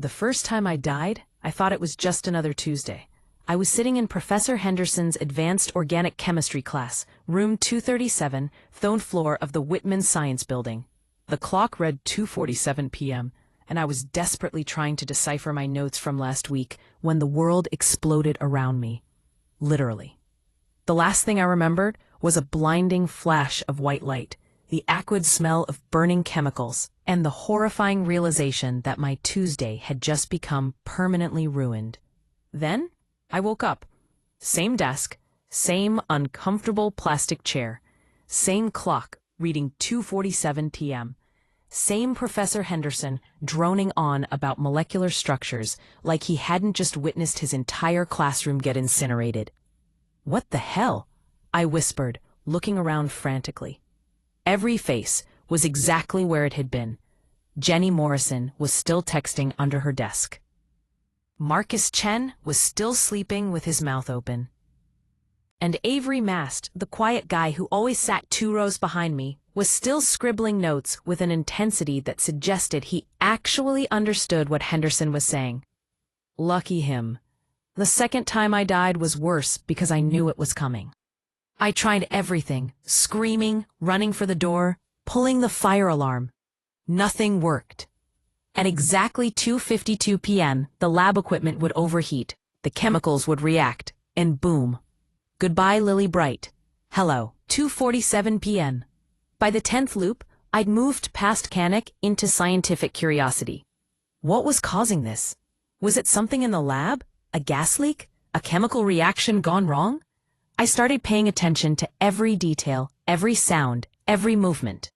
The first time I died, I thought it was just another Tuesday. I was sitting in Professor Henderson's Advanced Organic Chemistry class, room 237, third floor of the Whitman Science Building. The clock read 2:47 p.m., and I was desperately trying to decipher my notes from last week when the world exploded around me. Literally. The last thing I remembered was a blinding flash of white light, the acrid smell of burning chemicals, and the horrifying realization that my Tuesday had just become permanently ruined. Then, I woke up. Same desk, same uncomfortable plastic chair, same clock reading 2:47 p.m., same Professor Henderson droning on about molecular structures like he hadn't just witnessed his entire classroom get incinerated. What the hell? I whispered, looking around frantically. Every face was exactly where it had been. Jenny Morrison was still texting under her desk. Marcus Chen was still sleeping with his mouth open. And Avery Mast, the quiet guy who always sat 2 rows behind me, was still scribbling notes with an intensity that suggested he actually understood what Henderson was saying. Lucky him. The second time I died was worse because I knew it was coming. I tried everything, screaming, running for the door, pulling the fire alarm. Nothing worked. At exactly 2:52 p.m., the lab equipment would overheat, the chemicals would react, and boom. Goodbye, Lily Bright. Hello, 2:47 p.m. By the 10th loop, I'd moved past panic into scientific curiosity. What was causing this? Was it something in the lab? A gas leak? A chemical reaction gone wrong? I started paying attention to every detail, every sound, every movement.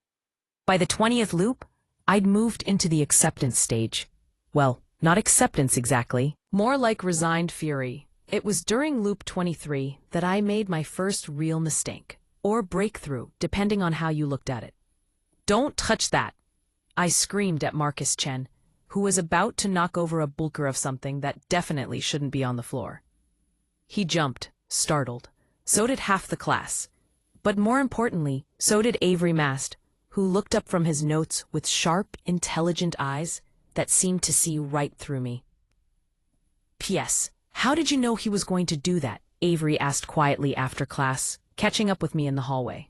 By the 20th loop, I'd moved into the acceptance stage. Well, not acceptance exactly, more like resigned fury. It was during loop 23 that I made my first real mistake, or breakthrough, depending on how you looked at it. Don't touch that! I screamed at Marcus Chen, who was about to knock over a bulker of something that definitely shouldn't be on the floor. He jumped, startled. So did half the class. But more importantly, so did Avery Mast, who looked up from his notes with sharp, intelligent eyes that seemed to see right through me. P.S. How did you know he was going to do that? Avery asked quietly after class, catching up with me in the hallway.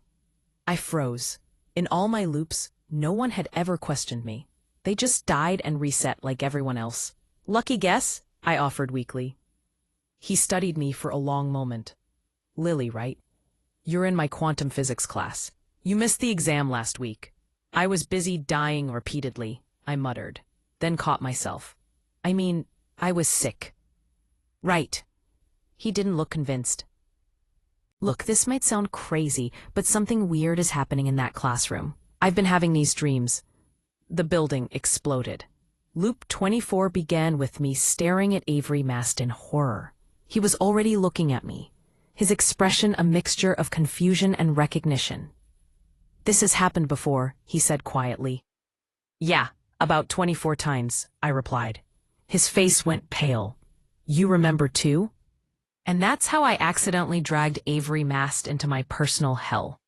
I froze. In all my loops, no one had ever questioned me. They just died and reset like everyone else. Lucky guess, I offered weakly. He studied me for a long moment. Lily, right? You're in my quantum physics class. You missed the exam last week. I was busy dying repeatedly, I muttered, then caught myself. I was sick. Right. He didn't look convinced. Look, this might sound crazy, but something weird is happening in that classroom. I've been having these dreams. The building exploded. Loop 24 began with me staring at Avery Mast in horror. He was already looking at me, his expression a mixture of confusion and recognition. This has happened before, he said quietly. Yeah, about 24 times, I replied. His face went pale. You remember too? And that's how I accidentally dragged Avery Mast into my personal hell.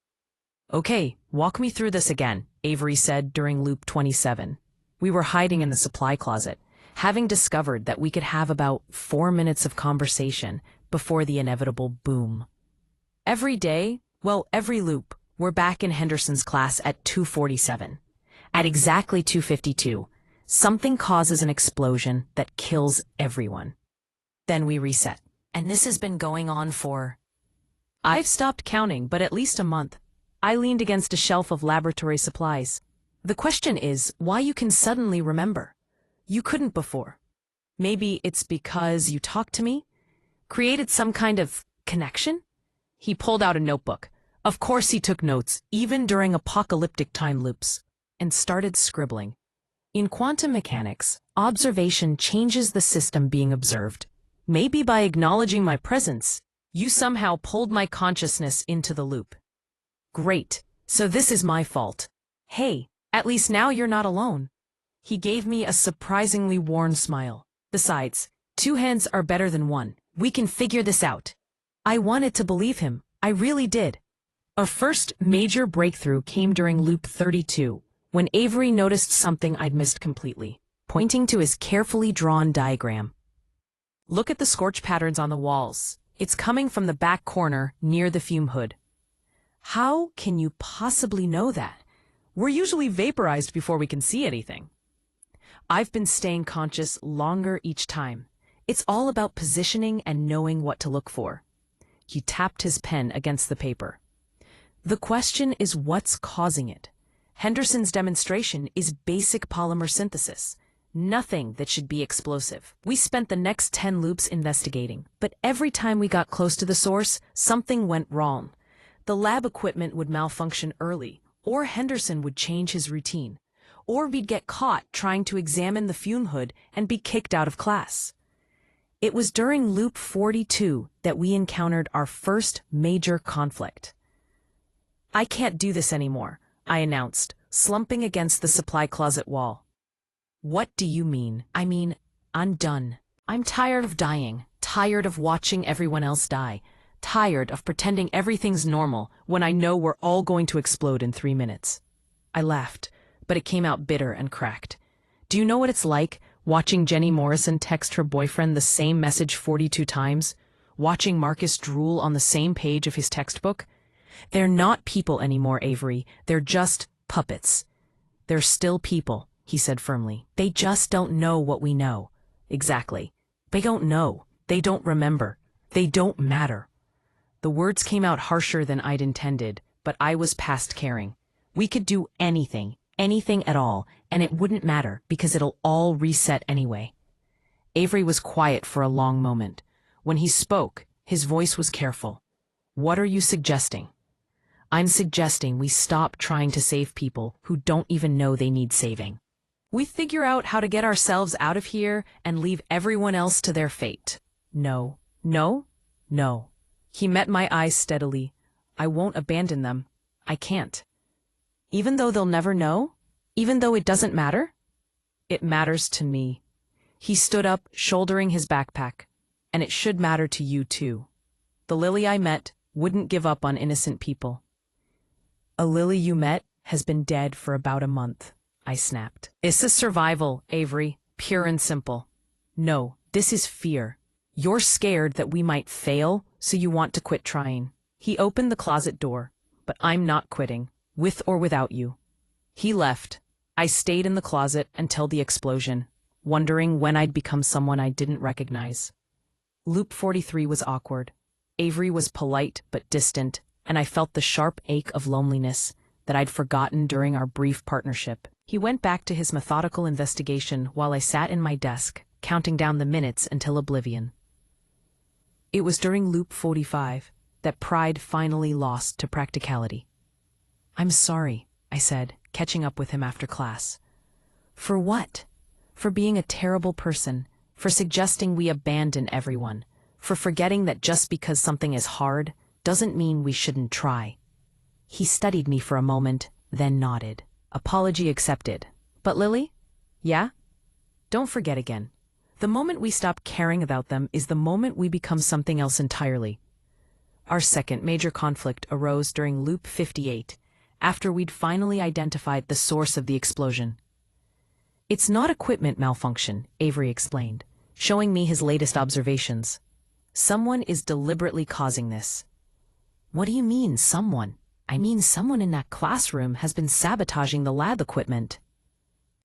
Okay, walk me through this again, Avery said during loop 27. We were hiding in the supply closet, having discovered that we could have about 4 minutes of conversation before the inevitable boom. Every day, every loop, we're back in Henderson's class at 2:47. At exactly 2:52, something causes an explosion that kills everyone. Then we reset. And this has been going on for... I've stopped counting, but at least a month. I leaned against a shelf of laboratory supplies. The question is why you can suddenly remember. You couldn't before. Maybe it's because you talked to me? Created some kind of connection? He pulled out a notebook. Of course he took notes, even during apocalyptic time loops, and started scribbling. In quantum mechanics, observation changes the system being observed. Maybe by acknowledging my presence, you somehow pulled my consciousness into the loop. Great, so this is my fault. Hey, at least now you're not alone. He gave me a surprisingly worn smile. Besides, 2 hands are better than 1. We can figure this out. I wanted to believe him. I really did. Our first major breakthrough came during loop 32, when Avery noticed something I'd missed completely. pointing to his carefully drawn diagram. Look at the scorch patterns on the walls. It's coming from the back corner near the fume hood. How can you possibly know that? We're usually vaporized before we can see anything. I've been staying conscious longer each time. It's all about positioning and knowing what to look for. He tapped his pen against the paper. The question is what's causing it. Henderson's demonstration is basic polymer synthesis. Nothing that should be explosive. We spent the next 10 loops investigating, but every time we got close to the source, something went wrong. The lab equipment would malfunction early, or Henderson would change his routine, or we'd get caught trying to examine the fume hood and be kicked out of class. It was during loop 42 that we encountered our first major conflict. "I can't do this anymore," I announced, slumping against the supply closet wall. "What do you mean?" "I mean, I'm done. I'm tired of dying, tired of watching everyone else die, tired of pretending everything's normal when I know we're all going to explode in 3 minutes." I laughed, but it came out bitter and cracked. "Do you know what it's like, watching Jenny Morrison text her boyfriend the same message 42 times? Watching Marcus drool on the same page of his textbook? They're not people anymore, Avery. They're just puppets." "They're still people," he said firmly. "They just don't know what we know." "Exactly. They don't know. They don't remember. They don't matter." The words came out harsher than I'd intended, but I was past caring. We could do anything at all, and it wouldn't matter because it'll all reset anyway. Avery was quiet for a long moment. When he spoke, his voice was careful. "What are you suggesting?" "I'm suggesting we stop trying to save people who don't even know they need saving. We figure out how to get ourselves out of here and leave everyone else to their fate." "No, no, no." He met my eyes steadily. "I won't abandon them. I can't." "Even though they'll never know? Even though it doesn't matter?" "It matters to me." He stood up, shouldering his backpack. "And it should matter to you too. The Lily I met wouldn't give up on innocent people." "A Lily you met has been dead for about a month," I snapped. "This is survival, Avery, pure and simple." "No, this is fear. You're scared that we might fail, so you want to quit trying." He opened the closet door. "But I'm not quitting, with or without you." He left. I stayed in the closet until the explosion, wondering when I'd become someone I didn't recognize. Loop 43 was awkward. Avery was polite but distant, and I felt the sharp ache of loneliness that I'd forgotten during our brief partnership. He went back to his methodical investigation while I sat in my desk, counting down the minutes until oblivion. It was during loop 45 that pride finally lost to practicality. "I'm sorry," I said, catching up with him after class. "For what?" "For being a terrible person, for suggesting we abandon everyone, for forgetting that just because something is hard doesn't mean we shouldn't try." He studied me for a moment, then nodded. "Apology accepted. But Lily?" "Yeah?" "Don't forget again. The moment we stop caring about them is the moment we become something else entirely." Our second major conflict arose during loop 58, after we'd finally identified the source of the explosion. "It's not equipment malfunction," Avery explained, showing me his latest observations. "Someone is deliberately causing this." "What do you mean, someone?" "I mean someone in that classroom has been sabotaging the lab equipment."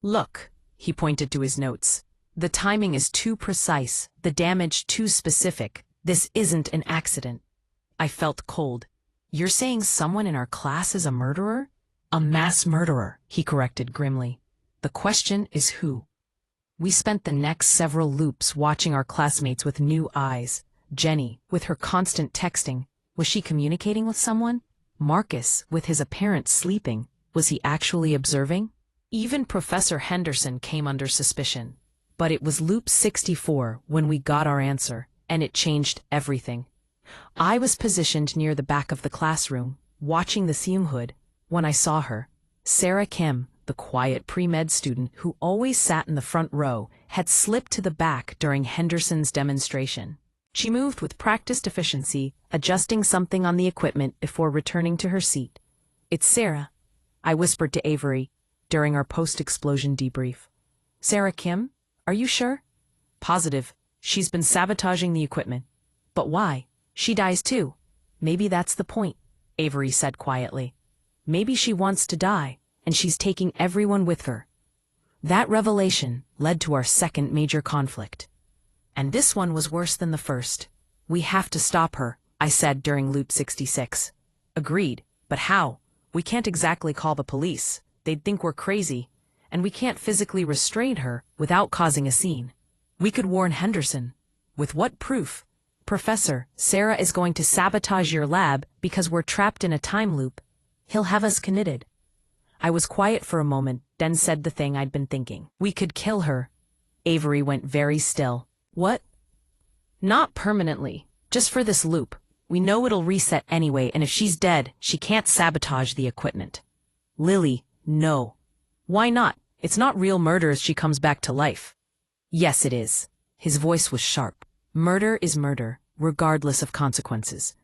"Look," he pointed to his notes. "The timing is too precise, the damage too specific. This isn't an accident." I felt cold. "You're saying someone in our class is a murderer?" "A mass murderer," he corrected grimly. "The question is who." We spent the next several loops watching our classmates with new eyes. Jenny, with her constant texting, was she communicating with someone? Marcus, with his apparent sleeping, was he actually observing? Even Professor Henderson came under suspicion. But it was loop 64 when we got our answer, and it changed everything. I was positioned near the back of the classroom, watching the fume hood, when I saw her. Sarah Kim, the quiet pre-med student who always sat in the front row, had slipped to the back during Henderson's demonstration. She moved with practiced efficiency, adjusting something on the equipment before returning to her seat. "It's Sarah," I whispered to Avery during our post-explosion debrief. Sarah Kim? Are you sure? Positive. She's been sabotaging the equipment. But why? She dies too. Maybe that's the point, Avery said quietly. Maybe she wants to die, and she's taking everyone with her. That revelation led to our second major conflict. And this one was worse than the first. We have to stop her, I said during Loop 66. Agreed, but how? We can't exactly call the police. They'd think we're crazy. And we can't physically restrain her without causing a scene. We could warn Henderson. With what proof? Professor, Sarah is going to sabotage your lab because we're trapped in a time loop. He'll have us committed. I was quiet for a moment, then said the thing I'd been thinking. We could kill her. Avery went very still. What? Not permanently. Just for this loop. We know it'll reset anyway, and if she's dead, she can't sabotage the equipment. Lily, no. Why not? It's not real murder as she comes back to life. Yes, it is. His voice was sharp. Murder is murder, regardless of consequences.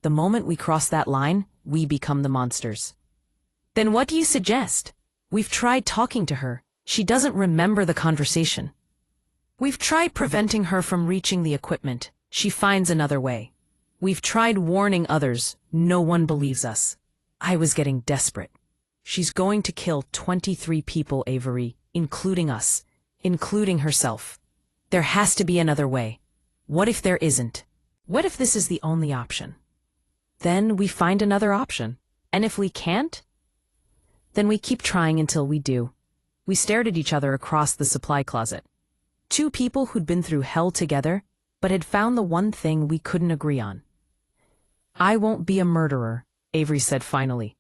The moment we cross that line, we become the monsters. Then what do you suggest? We've tried talking to her. She doesn't remember the conversation. We've tried preventing her from reaching the equipment. She finds another way. We've tried warning others. No one believes us. I was getting desperate. She's going to kill 23 people, Avery, including us, including herself. There has to be another way. What if there isn't? What if this is the only option? Then we find another option. And if we can't? Then we keep trying until we do. We stared at each other across the supply closet. Two people who'd been through hell together, but had found the one thing we couldn't agree on. I won't be a murderer, Avery said finally.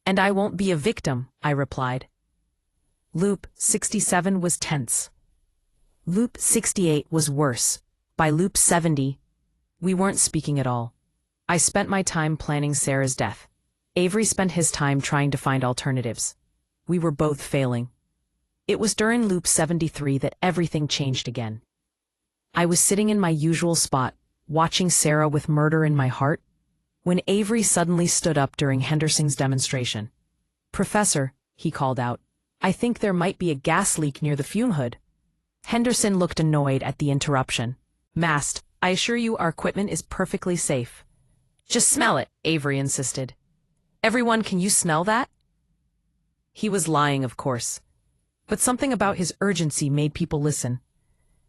And I won't be a victim, I replied. Loop 67 was tense. Loop 68 was worse. By Loop 70, we weren't speaking at all. I spent my time planning Sarah's death. Avery spent his time trying to find alternatives. We were both failing. It was during Loop 73 that everything changed again. I was sitting in my usual spot, watching Sarah with murder in my heart, when Avery suddenly stood up during Henderson's demonstration. Professor, he called out, I think there might be a gas leak near the fume hood. Henderson looked annoyed at the interruption. Mast, I assure you our equipment is perfectly safe. Just smell it, Avery insisted. Everyone, can you smell that? He was lying, of course. But something about his urgency made people listen.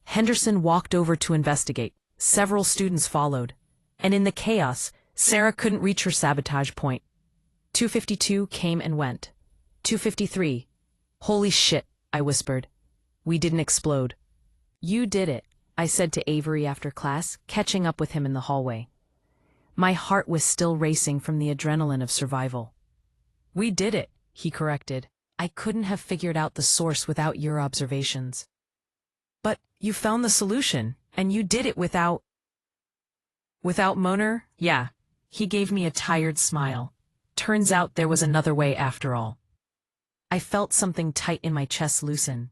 Henderson walked over to investigate. Several students followed. And in the chaos, Sarah couldn't reach her sabotage point. 252 came and went. 253. Holy shit, I whispered. We didn't explode. You did it, I said to Avery after class, catching up with him in the hallway. My heart was still racing from the adrenaline of survival. We did it, he corrected. I couldn't have figured out the source without your observations. But you found the solution, and you did it without Moner? Yeah. He gave me a tired smile. Turns out there was another way after all. I felt something tight in my chest loosen.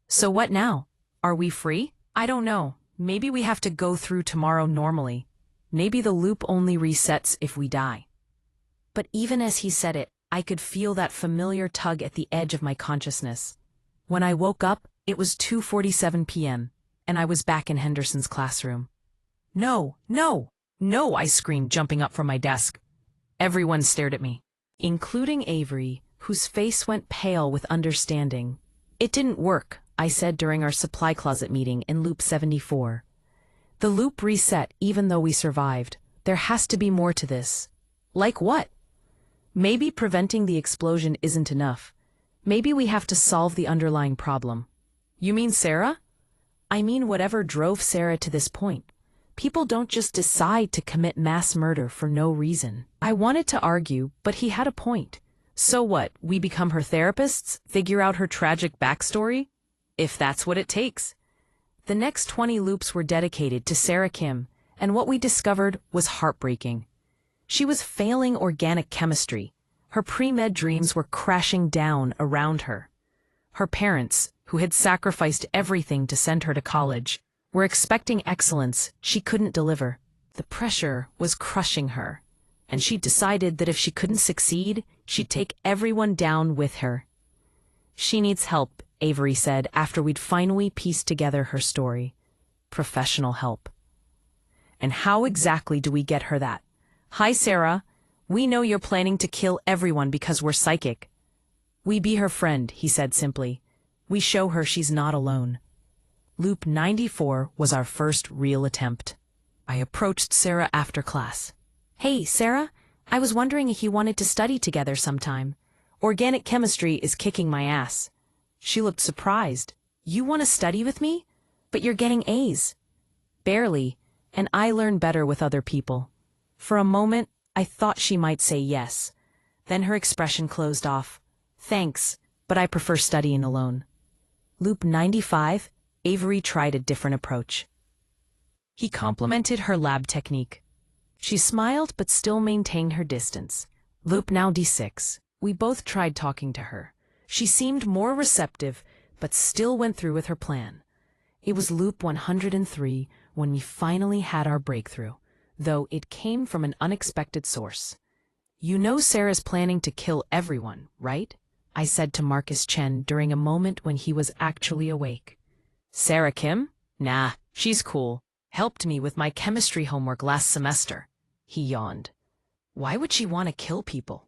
So what now? Are we free? I don't know. Maybe we have to go through tomorrow normally. Maybe the loop only resets if we die. But even as he said it, I could feel that familiar tug at the edge of my consciousness. When I woke up, it was 2:47 p.m., and I was back in Henderson's classroom. No, no, no, I screamed, jumping up from my desk. Everyone stared at me, including Avery, whose face went pale with understanding. It didn't work, I said during our supply closet meeting in Loop 74. The loop reset even though we survived. There has to be more to this. Like what? Maybe preventing the explosion isn't enough. Maybe we have to solve the underlying problem. You mean Sarah? I mean whatever drove Sarah to this point. People don't just decide to commit mass murder for no reason. I wanted to argue, but he had a point. So what, we become her therapists, figure out her tragic backstory? If that's what it takes. The next 20 loops were dedicated to Sarah Kim, and what we discovered was heartbreaking. She was failing organic chemistry. Her pre-med dreams were crashing down around her. Her parents, who had sacrificed everything to send her to college, were expecting excellence she couldn't deliver. The pressure was crushing her, and she decided that if she couldn't succeed, she'd take everyone down with her. She needs help, Avery said after we'd finally pieced together her story. Professional help. And how exactly do we get her that? Hi, Sarah. We know you're planning to kill everyone because we're psychic. We be her friend, he said simply. We show her she's not alone. Loop 94 was our first real attempt. I approached Sarah after class. Hey, Sarah, I was wondering if you wanted to study together sometime. Organic chemistry is kicking my ass. She looked surprised. You want to study with me? But you're getting A's. Barely, and I learn better with other people. For a moment, I thought she might say yes. Then her expression closed off. Thanks, but I prefer studying alone. Loop 95, Avery tried a different approach. He complimented her lab technique. She smiled but still maintained her distance. Loop now D6. We both tried talking to her. She seemed more receptive, but still went through with her plan. It was loop 103 when we finally had our breakthrough, though it came from an unexpected source. You know Sarah's planning to kill everyone, right? I said to Marcus Chen during a moment when he was actually awake. Sarah Kim? Nah, she's cool. Helped me with my chemistry homework last semester. He yawned. Why would she want to kill people?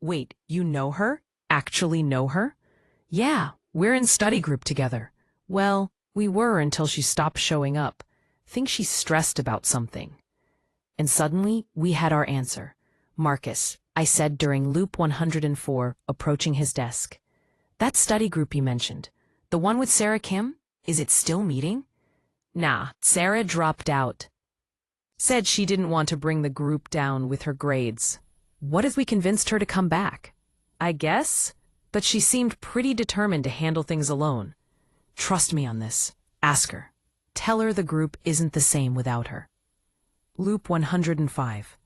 Wait, you know her? Actually know her? Yeah, we're in study group together. Well, we were until she stopped showing up. Think she's stressed about something. And suddenly, we had our answer. Marcus, I said during loop 104, approaching his desk. That study group you mentioned, the one with Sarah Kim, is it still meeting? Nah, Sarah dropped out. Said she didn't want to bring the group down with her grades. What if we convinced her to come back? I guess, but she seemed pretty determined to handle things alone. Trust me on this. Ask her. Tell her the group isn't the same without her. Loop 105.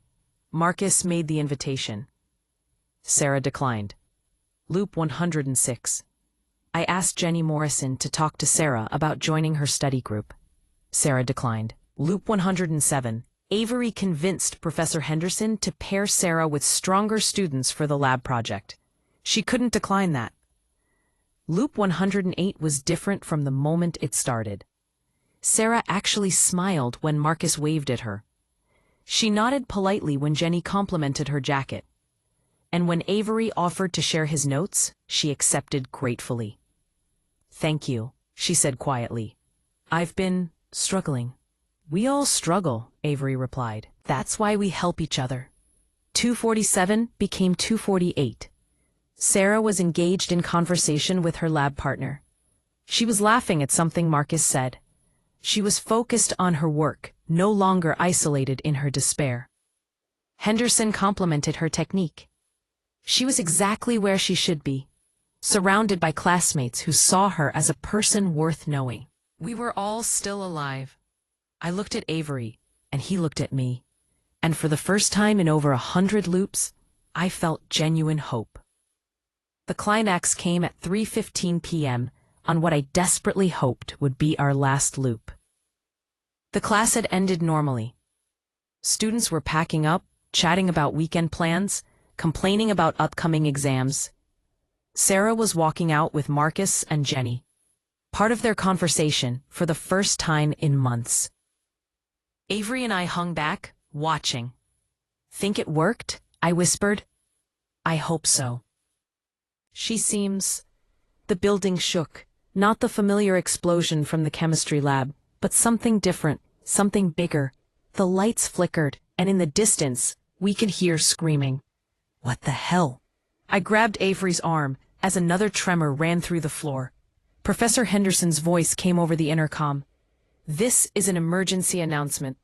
Marcus made the invitation. Sarah declined. Loop 106. I asked Jenny Morrison to talk to Sarah about joining her study group. Sarah declined. Loop 107. Avery convinced Professor Henderson to pair Sarah with stronger students for the lab project. She couldn't decline that. Loop 108 was different from the moment it started. Sarah actually smiled when Marcus waved at her. She nodded politely when Jenny complimented her jacket. And when Avery offered to share his notes, she accepted gratefully. Thank you, she said quietly. I've been struggling. We all struggle, Avery replied. That's why we help each other. 247 became 248. Sarah was engaged in conversation with her lab partner. She was laughing at something Marcus said. She was focused on her work, no longer isolated in her despair. Henderson complimented her technique. She was exactly where she should be, surrounded by classmates who saw her as a person worth knowing. We were all still alive. I looked at Avery, and he looked at me. And for the first time in over 100 loops, I felt genuine hope. The climax came at 3:15 p.m. on what I desperately hoped would be our last loop. The class had ended normally. Students were packing up, chatting about weekend plans, complaining about upcoming exams. Sarah was walking out with Marcus and Jenny. Part of their conversation for the first time in months. Avery and I hung back, watching. Think it worked? I whispered. I hope so. She seems... The building shook, not the familiar explosion from the chemistry lab, but something different, something bigger. The lights flickered, and in the distance, we could hear screaming. What the hell? I grabbed Avery's arm as another tremor ran through the floor. Professor Henderson's voice came over the intercom. This is an emergency announcement.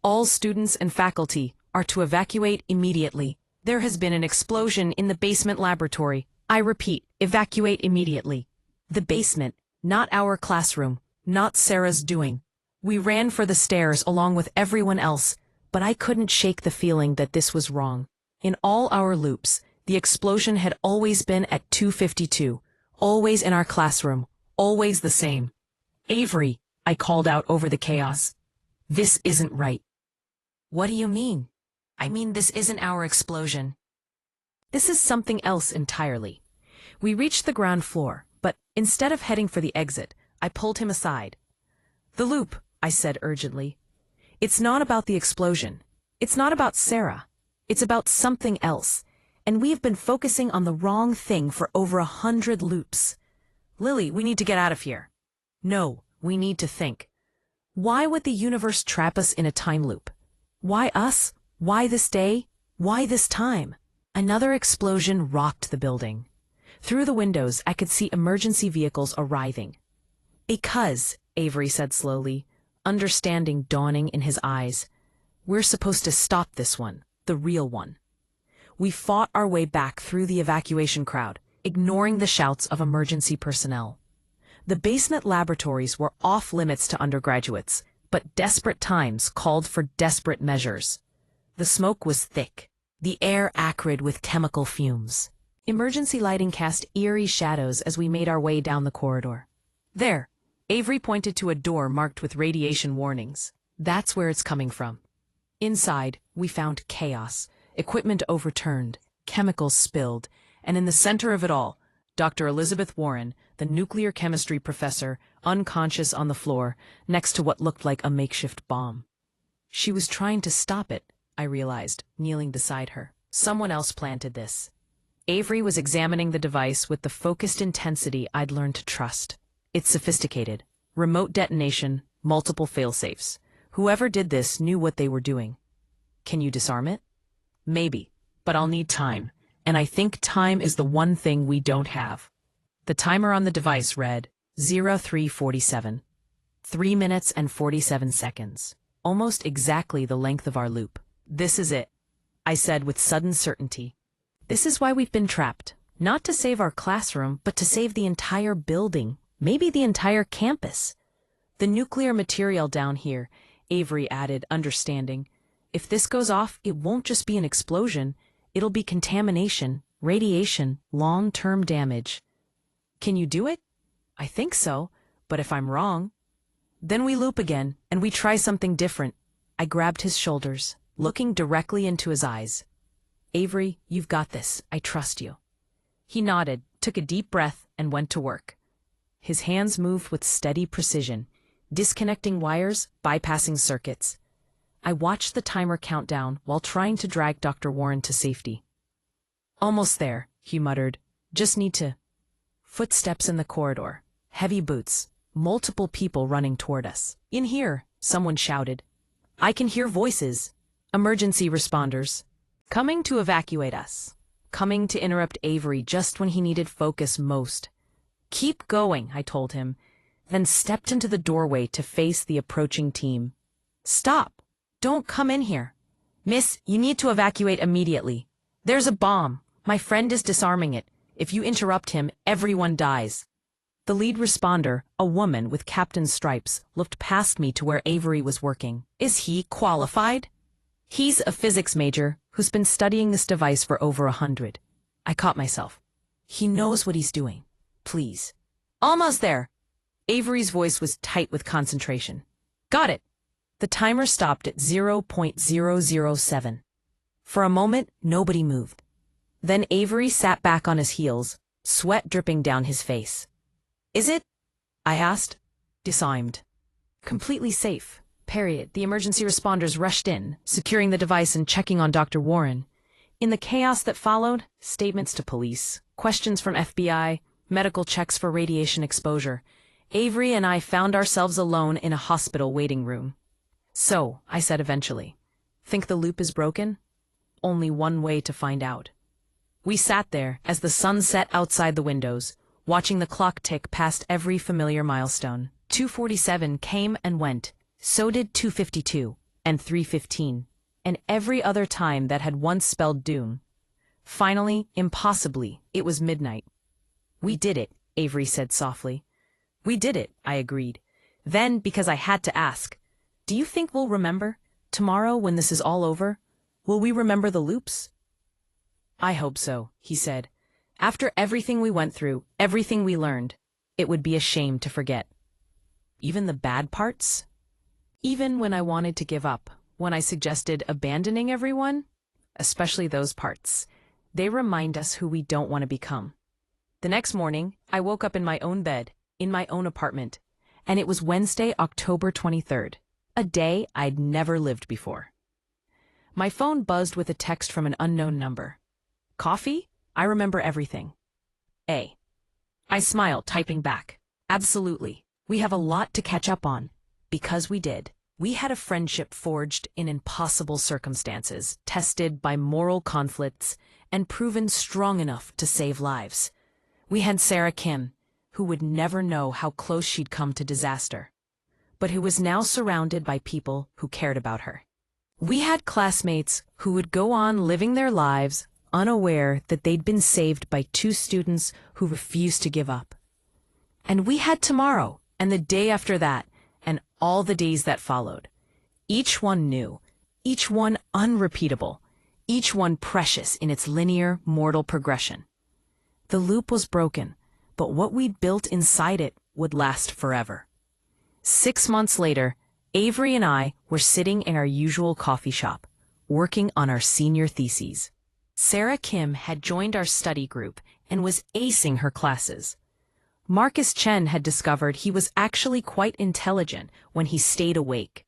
All students and faculty are to evacuate immediately. There has been an explosion in the basement laboratory. I repeat, evacuate immediately. The basement, not our classroom, not Sarah's doing. We ran for the stairs along with everyone else, but I couldn't shake the feeling that this was wrong. In all our loops, the explosion had always been at 2:52, always in our classroom, always the same. Avery, I called out over the chaos. This isn't right. What do you mean? I mean, this isn't our explosion. This is something else entirely. We reached the ground floor, but Instead of heading for the exit, I pulled him aside. "The loop," I said urgently. "It's not about the explosion. It's not about Sarah. It's about something else. And we've been focusing on the wrong thing for over 100 loops. Lily, we need to get out of here." "No, we need to think. Why would the universe trap us in a time loop? Why us? Why this day? Why this time?" Another explosion rocked the building. Through the windows, I could see emergency vehicles arriving. "Because," Avery said slowly, understanding dawning in his eyes, "we're supposed to stop this one, the real one." We fought our way back through the evacuation crowd, ignoring the shouts of emergency personnel. The basement laboratories were off limits to undergraduates, but desperate times called for desperate measures. The smoke was thick, the air acrid with chemical fumes. Emergency lighting cast eerie shadows as we made our way down the corridor. "There," Avery pointed to a door marked with radiation warnings. "That's where it's coming from." Inside, we found chaos, equipment overturned, chemicals spilled, and in the center of it all, Dr. Elizabeth Warren, the nuclear chemistry professor, unconscious on the floor, next to what looked like a makeshift bomb. She was trying to stop it, I realized, kneeling beside her. Someone else planted this. Avery was examining the device with the focused intensity I'd learned to trust. It's sophisticated. Remote detonation, multiple failsafes. Whoever did this knew what they were doing. "Can you disarm it?" "Maybe, but I'll need time. And I think time is the one thing we don't have." The timer on the device read 0347. 3 minutes and 47 seconds. Almost exactly the length of our loop. "This is it," I said with sudden certainty. "This is why we've been trapped. Not to save our classroom, but to save the entire building. Maybe the entire campus. The nuclear material down here," Avery added, understanding. "If this goes off, it won't just be an explosion. It'll be contamination, radiation, long-term damage." "Can you do it?" "I think so, but if I'm wrong..." "Then we loop again, and we try something different." I grabbed his shoulders, looking directly into his eyes. "Avery, you've got this. I trust you." He nodded, took a deep breath, and went to work. His hands moved with steady precision, disconnecting wires, bypassing circuits. I watched the timer count down while trying to drag Dr. Warren to safety. "Almost there," he muttered. "Just need to..." Footsteps in the corridor. Heavy boots. Multiple people running toward us. "In here," someone shouted. I can hear voices. Emergency responders. Coming to evacuate us. Coming to interrupt Avery just when he needed focus most. "Keep going," I told him, then stepped into the doorway to face the approaching team. "Stop! Don't come in here. Miss, you need to evacuate immediately. There's a bomb. My friend is disarming it. If you interrupt him, everyone dies." The lead responder, a woman with captain's stripes, looked past me to where Avery was working. "Is he qualified?" "He's a physics major who's been studying this device for over 100. I caught myself. "He knows what he's doing. Please." "Almost there." Avery's voice was tight with concentration. "Got it." The timer stopped at 0.007. For a moment, nobody moved. Then Avery sat back on his heels, sweat dripping down his face. "Is it?" I asked. Disarmed. Completely safe. Period. The emergency responders rushed in, securing the device and checking on Dr. Warren. In the chaos that followed, statements to police, questions from FBI, medical checks for radiation exposure, Avery and I found ourselves alone in a hospital waiting room. "So," I said eventually, "think the loop is broken?" Only one way to find out. We sat there as the sun set outside the windows, watching the clock tick past every familiar milestone. 2:47 came and went. So did 2:52 and 3:15, and every other time that had once spelled doom. Finally, impossibly, it was midnight. "We did it," Avery said softly. "We did it," I agreed. Then, because I had to ask, "Do you think we'll remember? Tomorrow, when this is all over, will we remember the loops?" "I hope so," he said. "After everything we went through, everything we learned, it would be a shame to forget." "Even the bad parts?" "Even when I wanted to give up, when I suggested abandoning everyone, especially those parts, they remind us who we don't want to become." The next morning, I woke up in my own bed, in my own apartment, and it was Wednesday, October 23rd, a day I'd never lived before. My phone buzzed with a text from an unknown number. Coffee? I remember everything. I smiled, typing back. Absolutely. We have a lot to catch up on. Because we did. We had a friendship forged in impossible circumstances, tested by moral conflicts, and proven strong enough to save lives. We had Sarah Kim, who would never know how close she'd come to disaster, but who was now surrounded by people who cared about her. We had classmates who would go on living their lives unaware that they'd been saved by two students who refused to give up. And we had tomorrow, and the day after that, and all the days that followed. Each one new, each one unrepeatable, each one precious in its linear, mortal progression. The loop was broken, but what we'd built inside it would last forever. 6 months later, Avery and I were sitting in our usual coffee shop, working on our senior theses. Sarah Kim had joined our study group and was acing her classes. Marcus Chen had discovered he was actually quite intelligent when he stayed awake.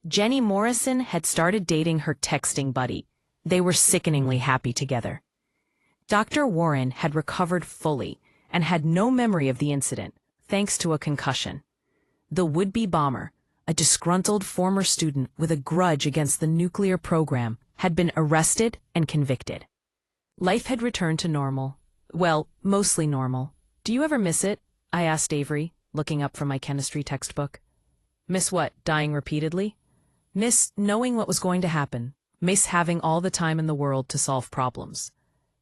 Jenny Morrison had started dating her texting buddy. They were sickeningly happy together. Dr. Warren had recovered fully and had no memory of the incident, thanks to a concussion. The would-be bomber, a disgruntled former student with a grudge against the nuclear program, had been arrested and convicted. Life had returned to normal. Well, mostly normal. Do you ever miss it? I asked Avery, looking up from my chemistry textbook. Miss what, dying repeatedly? Miss knowing what was going to happen. Miss having all the time in the world to solve problems.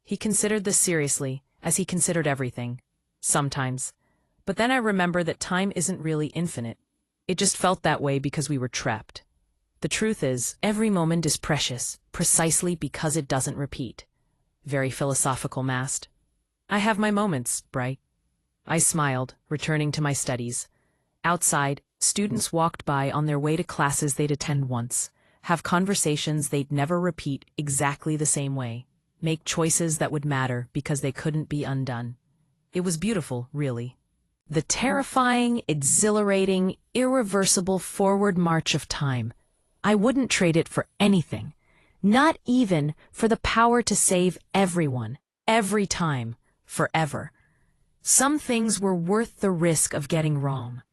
He considered this seriously, as he considered everything. Sometimes. But then I remember that time isn't really infinite. It just felt that way because we were trapped. The truth is, every moment is precious, precisely because it doesn't repeat. Very philosophical, Mast. I have my moments, Bright. I smiled, returning to my studies. Outside, students walked by on their way to classes they'd attend once, have conversations they'd never repeat exactly the same way, make choices that would matter because they couldn't be undone. It was beautiful, really. The terrifying, exhilarating, irreversible forward march of time. I wouldn't trade it for anything, not even for the power to save everyone, every time, forever. Some things were worth the risk of getting wrong.